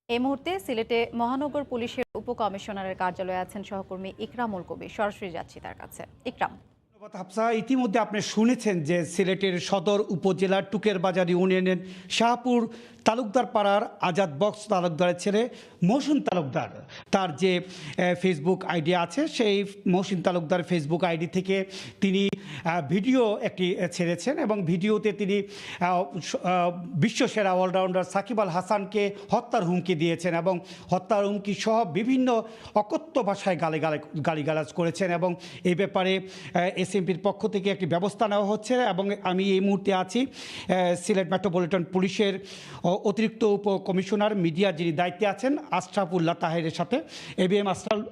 এই মুহূর্তে সিলেটে মহানগর পুলিশের উপকমিশনারের কার্যালয়ে আছেন সহকর্মী ইকরামুল কবির। সরাসরি যাচ্ছি তার কাছে। ইকরাম। ধন্যবাদ হাফসা। ইতিমধ্যে আপনি শুনেছেন যে সিলেটের সদর উপজেলার টুকের বাজার ইউনিয়নের শাহপুর তালুকদার পাড়ার আজাদ বক্স তালুকদারের ছেলে মহসিন তালুকদার, তার যে ফেসবুক আইডি আছে, সেই মহসিন তালুকদার ফেসবুক আইডি থেকে তিনি ভিডিও একটি ছেড়েছেন এবং ভিডিওতে তিনি বিশ্বসেরা অলরাউন্ডার সাকিব আল হাসানকে হত্যার হুমকি দিয়েছেন এবং হত্যার হুমকি সহ বিভিন্ন অকথ্য ভাষায় গালিগালাজ করেছেন এবং এই ব্যাপারে এসএমপির পক্ষ থেকে একটি ব্যবস্থা নেওয়া হচ্ছে। এবং আমি এই মুহূর্তে আছি সিলেট মেট্রোপলিটন পুলিশের অতিরিক্ত উপকমিশনার মিডিয়া যিনি দায়িত্বে আছেন আশরাফুল্লাহ তাহেরের সাথে। এবিএম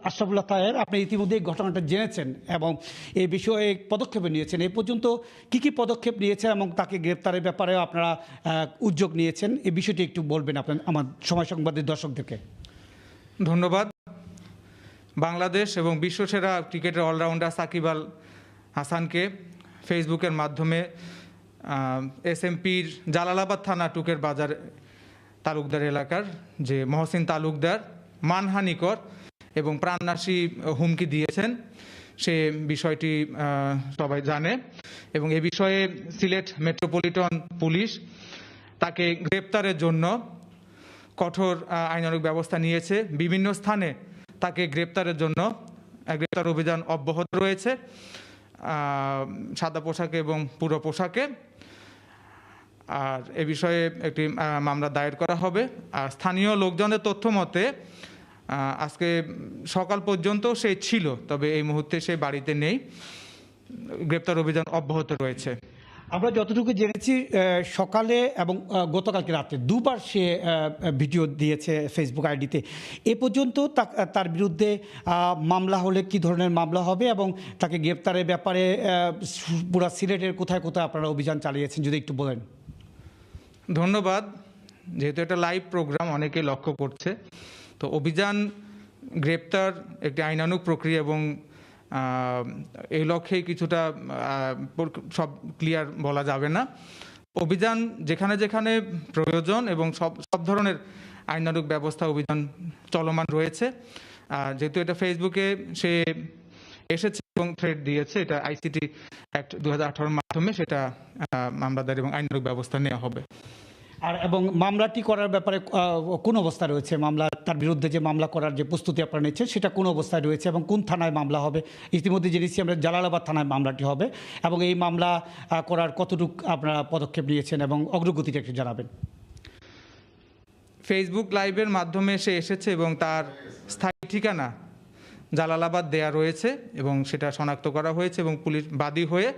আশরাফুল্লাহ তাহের, আপনি ইতিমধ্যে এই ঘটনাটা জেনেছেন এবং এই বিষয়ে পদক্ষেপ নিয়েছেন। এ পর্যন্ত কি পদক্ষেপ নিয়েছেন এবং তাকে গ্রেপ্তারের ব্যাপারেও আপনারা উদ্যোগ নিয়েছেন, এই বিষয়টি একটু বলবেন আপনার আমার সময় সংবাদের দর্শকদেরকে। ধন্যবাদ। বাংলাদেশ এবং বিশ্বসেরা ক্রিকেটের অলরাউন্ডার সাকিব আল হাসানকে ফেসবুকের মাধ্যমে এসএমপির জালালাবাদ থানা টুকের বাজার তালুকদার এলাকার যে মহসিন তালুকদার মানহানিকর এবং প্রাণনাশী হুমকি দিয়েছেন, সে বিষয়টি সবাই জানে এবং এ বিষয়ে সিলেট মেট্রোপলিটন পুলিশ তাকে গ্রেপ্তারের জন্য কঠোর আইনানুগ ব্যবস্থা নিয়েছে। বিভিন্ন স্থানে তাকে গ্রেপ্তারের জন্য গ্রেপ্তার অভিযান অব্যাহত রয়েছে, সাদা পোশাকে এবং পুরো পোশাকে। আর এ বিষয়ে একটি মামলা দায়ের করা হবে। আর স্থানীয় লোকজনের তথ্য মতে আজকে সকাল পর্যন্ত সে ছিল, তবে এই মুহূর্তে সে বাড়িতে নেই। গ্রেপ্তার অভিযান অব্যাহত রয়েছে। আমরা যতটুকু জেনেছি সকালে এবং গতকালকে রাতে দুবার সে ভিডিও দিয়েছে ফেসবুক আইডিতে। এ পর্যন্ত তার বিরুদ্ধে মামলা হলে কি ধরনের মামলা হবে এবং তাকে গ্রেপ্তারের ব্যাপারে পুরা সিলেটের কোথায় কোথায় আপনারা অভিযান চালিয়েছেন যদি একটু বলেন। ধন্যবাদ। যেহেতু এটা লাইভ প্রোগ্রাম, অনেকে লক্ষ্য করছে, তো অভিযান গ্রেপ্তার একটি আইনানুগ প্রক্রিয়া এবং এই লক্ষ্যেই কিছুটা সব ক্লিয়ার বলা যাবে না। অভিযান যেখানে যেখানে প্রয়োজন এবং সব ধরনের আইনানুগ ব্যবস্থা অভিযান চলমান রয়েছে। যেহেতু এটা ফেসবুকে সে এসেছে এবং থ্রেড দিয়েছে, এটা আইসিটি অ্যাক্ট 2018 মাধ্যমে সেটা মামলাদার এবং আইনানুগ ব্যবস্থা নেওয়া হবে। আর এবং মামলাটি করার ব্যাপারে কোন অবস্থা রয়েছে? মামলা, তার বিরুদ্ধে যে মামলা করার যে প্রস্তুতি আপনারা নিচ্ছেন সেটা কোন অবস্থায় রয়েছে এবং কোন থানায় মামলা হবে? ইতিমধ্যে জেনেছি আমরা জালালাবাদ থানায় মামলাটি হবে এবং এই মামলা করার কতটুকু আপনারা পদক্ষেপ নিয়েছেন এবং অগ্রগতিটা একটু জানাবেন। ফেসবুক লাইভের মাধ্যমে সে এসেছে এবং তার স্থায়ী ঠিকানা জালালাবাদ দেয়া রয়েছে এবং সেটা শনাক্ত করা হয়েছে এবং পুলিশ বাদী হয়ে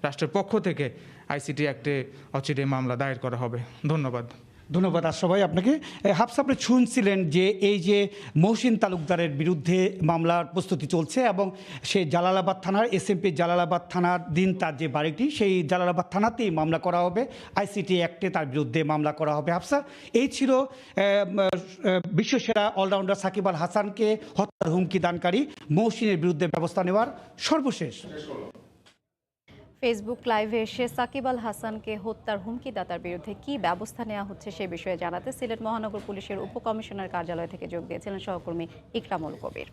রাষ্ট্রের পক্ষ থেকে আইসিটি অ্যাক্টে অচিরে মামলা দায়ের করা হবে। ধন্যবাদ। ধন্যবাদ আশরাফ ভাই আপনাকে। হাফসা, আপনি শুনছিলেন যে এই যে মহসিন তালুকদারের বিরুদ্ধে মামলার প্রস্তুতি চলছে এবং সে জালালাবাদ থানার এসএমপি জালালাবাদ থানার দিন তার যে বাড়িটি, সেই জালালাবাদ থানাতেই মামলা করা হবে, আইসিটি অ্যাক্টে তার বিরুদ্ধে মামলা করা হবে। হাফসা, এই ছিল বিশ্বসেরা অলরাউন্ডার সাকিব আল হাসানকে হত্যার হুমকি দানকারী মহসিনের বিরুদ্ধে ব্যবস্থা নেওয়ার সর্বশেষ। ফেসবুক লাইভে এসে সাকিব আল হাসানকে হত্যার হুমকিদাতার বিরুদ্ধে কি ব্যবস্থা নেওয়া হচ্ছে সে বিষয়ে জানাতে সিলেট মহানগর পুলিশের উপকমিশনার কার্যালয় থেকে যোগ দিয়েছিলেন সহকর্মী ইকরামুল কবির।